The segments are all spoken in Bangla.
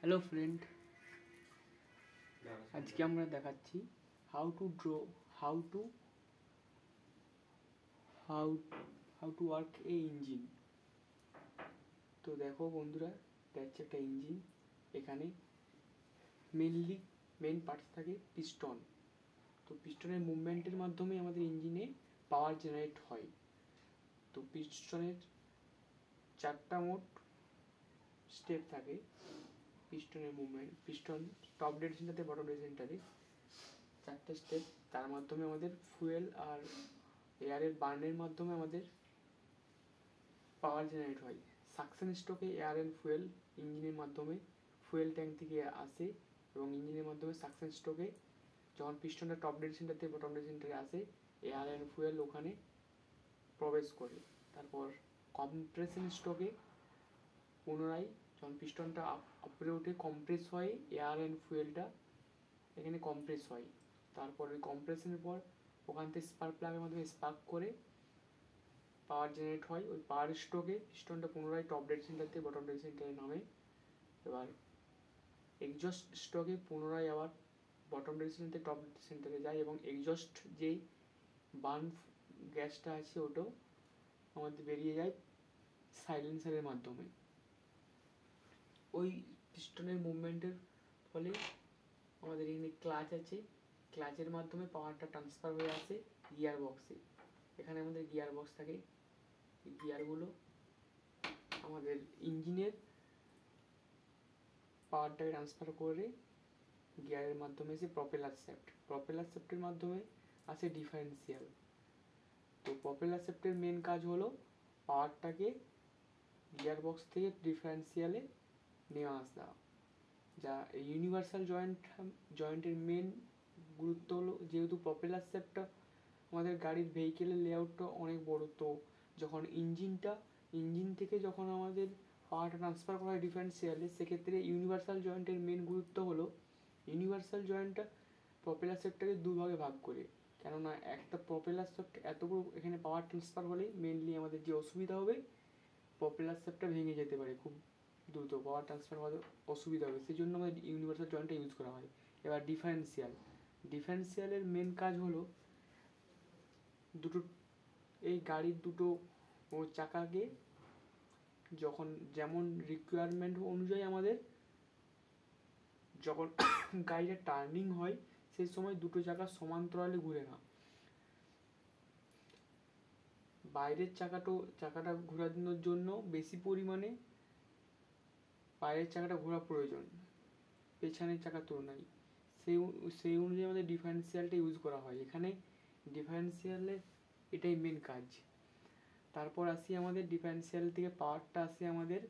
হ্যালো ফ্রেন্ড, আজকে আমরা দেখাচ্ছি how to work A engine. তো দেখো বন্ধুরা, দেখছে একটা ইঞ্জিন। এখানে মেন পার্টস থাকে পিস্টন। তো পিস্টনের মুভমেন্টের মাধ্যমে আমাদের ইঞ্জিনে পাওয়ার জেনারেট হয়। তো পিস্টনের চারটা মোট স্টেপ থাকে পিস্টনের মুভমেন্ট। পিস্টন টপ ডেড সেন্টারে, বটম ডেড সেন্টারে চারটে স্টেপ। তার মাধ্যমে আমাদের ফুয়েল আর এয়ারের বার্নের মাধ্যমে আমাদের পাওয়ার জেনারেট হয়। সাকশন স্ট্রোকে এয়ার অ্যান্ড ফুয়েল ইঞ্জিনের মাধ্যমে ফুয়েল ট্যাঙ্ক থেকে আসে এবং ইঞ্জিনের মাধ্যমে সাকশন স্ট্রোকে যখন পিস্টনটা টপ ডেড সেন্টার থেকে বটম ডেড সেন্টারে আসে, এয়ার অ্যান্ড ফুয়েল ওখানে প্রবেশ করে। তারপর কম্প্রেশন স্ট্রোকে পুনরায় যখন পিস্টনটা উপরে উঠে কম্প্রেস হয়, এয়ার অ্যান্ড ফুয়েলটা এখানে কম্প্রেস হয়। তারপর ওই কম্প্রেশনের পর ওখান থেকে স্পার্ক প্লাগের মাধ্যমে স্পার্ক করে পাওয়ার জেনারেট হয়। ওই পাওয়ার স্ট্রোকে পিস্টনটা পুনরায় টপ ডেড সেন্টার থেকে বটম ডেড সেন্টারে নামে। এবার এক্সজস্ট স্ট্রোকে পুনরায় আবার বটম ডেড সেন্টার থেকে টপ ডেড সেন্টারে যায় এবং এক্সজস্ট যে বার্ন গ্যাসটা আছে ওটাও আমাদের বেরিয়ে যায় সাইলেন্সারের মাধ্যমে। ওই পিস্টনের মুভমেন্টের ফলে আমাদের এখানে ক্লাচ আছে, ক্লাচের মাধ্যমে পাওয়ারটা ট্রান্সফার হয়ে আসে গিয়ার বক্সে। এখানে আমাদের গিয়ার বক্স থাকে। এই গিয়ারগুলো আমাদের ইঞ্জিনের পাওয়ারটাকে ট্রান্সফার করে গিয়ারের মাধ্যমে এসে প্রপেলার শ্যাফটের মাধ্যমে আসে ডিফারেন্সিয়াল। তো প্রপেলার শ্যাফটের মেন কাজ হলো পাওয়ারটাকে গিয়ার বক্স থেকে ডিফারেন্সিয়ালে নিয়ে আসা। যা ইউনিভার্সাল জয়েন্টের মেন গুরুত্ব হলো, যেহেতু প্রপেলার শ্যাফটটা আমাদের গাড়ির ভেহিকেলের লেআউটটা অনেক বড়। তো যখন ইঞ্জিন থেকে যখন আমাদের পাওয়ারটা ট্রান্সফার করা হয় ডিফারেন্সিয়ালে, সেক্ষেত্রে ইউনিভার্সাল জয়েন্টের মেন গুরুত্ব হলো ইউনিভার্সাল জয়েন্টটা প্রপেলার শ্যাফটটাকে দুভাগে ভাগ করে। কেননা একটা প্রপেলার শ্যাফট এত বড় এখানে পাওয়ার ট্রান্সফার হলে মেনলি আমাদের যে অসুবিধা হবে, প্রপেলার শ্যাফটটা ভেঙে যেতে পারে খুব দ্রুত, পাওয়ার ট্রান্সফার হওয়াতে অসুবিধা হবে। সেই জন্য আমাদের ইউনিভার্সাল জয়েন্টটা ইউজ করা হয়। এবার ডিফারেন্সিয়ালের মেন কাজ হলো এই গাড়ির দুটো চাকাকে যখন যেমন রিকোয়ারমেন্ট অনুযায়ী আমাদের যখন গাড়িটা টার্নিং হয় সেই সময় দুটো চাকা সমান্তরালে ঘুরে না। বাইরের চাকাটা ঘোরানোর জন্য বেশি পরিমাণে বাইরের চাকাটা ঘোরা প্রয়োজন পেছনের চাকার তুলনায়। সেই অনুযায়ী আমাদের ডিফারেন্সিয়ালটা ইউজ করা হয়। এখানে ডিফারেন্সিয়ালের এটাই মেন কাজ। তারপর আসি আমাদের ডিফারেন্সিয়াল থেকে পাওয়ারটা আসে আমাদের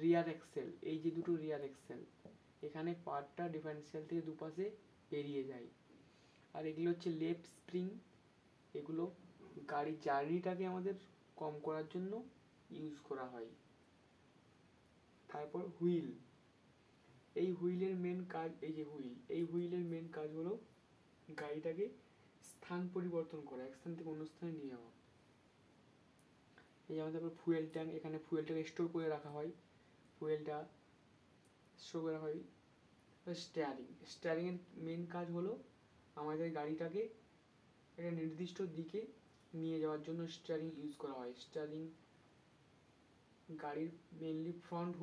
রিয়ার এক্সেল। এই যে দুটো রিয়ার এক্সেল, এখানে পাওয়ারটা ডিফারেন্সিয়াল থেকে দুপাশে বেরিয়ে যায়। আর এগুলো হচ্ছে লেফট স্প্রিং। এগুলো গাড়ির জার্নিটাকে আমাদের কম করার জন্য ইউজ করা হয়। তারপর হুইল। এই হুইলের মেন কাজ হুইলের মেন কাজ হলো গাড়িটাকে স্থান পরিবর্তন করা, এক স্থান থেকে অন্য স্থানে নিয়ে যাওয়া। এই যেমন তারপর ফুয়েল ট্যাঙ্ক, এখানে ফুয়েলটাকে স্টোর করে রাখা হয়। স্টিয়ারিংয়ের মেন কাজ হলো আমাদের গাড়িটাকে একটা নির্দিষ্ট দিকে নিয়ে যাওয়ার জন্য স্টিয়ারিং ইউজ করা হয়। স্টিয়ারিং গাড়ির মেনলি ফ্রন্ট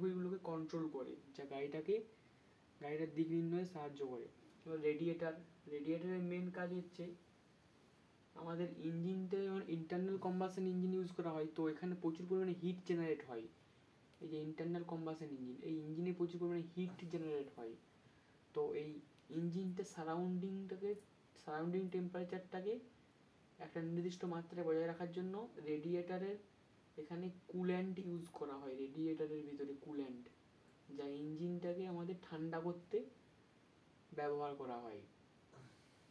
হুইলগুলোকে কন্ট্রোল করে, যা গাড়িটার দিক নির্ণয়ে সাহায্য করে। এবার রেডিয়েটারের মেন কাজ হচ্ছে আমাদের ইঞ্জিনটা যখন ইন্টারনাল কম্বাসন ইঞ্জিন ইউজ করা হয়, তো এখানে প্রচুর পরিমাণে হিট জেনারেট হয়। এই যে ইন্টারনাল কম্বাসন ইঞ্জিন, এই ইঞ্জিনে প্রচুর পরিমাণে হিট জেনারেট হয়। তো এই ইঞ্জিনটা সারাউন্ডিং টেম্পারেচারটাকে একটা নির্দিষ্ট মাত্রায় বজায় রাখার জন্য রেডিয়েটারের এখানে কুল্যান্ট ইউজ করা হয়। রেডিয়েটারের ভিতরে কুল্যান্ট, যা ইঞ্জিনটাকে আমাদের ঠান্ডা করতে ব্যবহার করা হয়।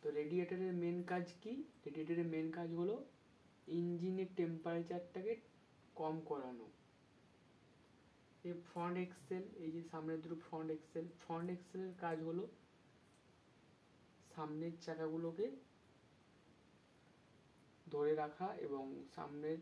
তো রেডিয়েটারের মেন কাজ কি? রেডিয়েটারের মেন কাজ হলো ইঞ্জিনের টেম্পারেচারটাকে কম করানো। এই ফ্রন্ট এক্সেল, এই যে সামনের দুটো ফ্রন্ট এক্সেলের কাজ হলো সামনের চাকাগুলোকে ধরে রাখা এবং সামনের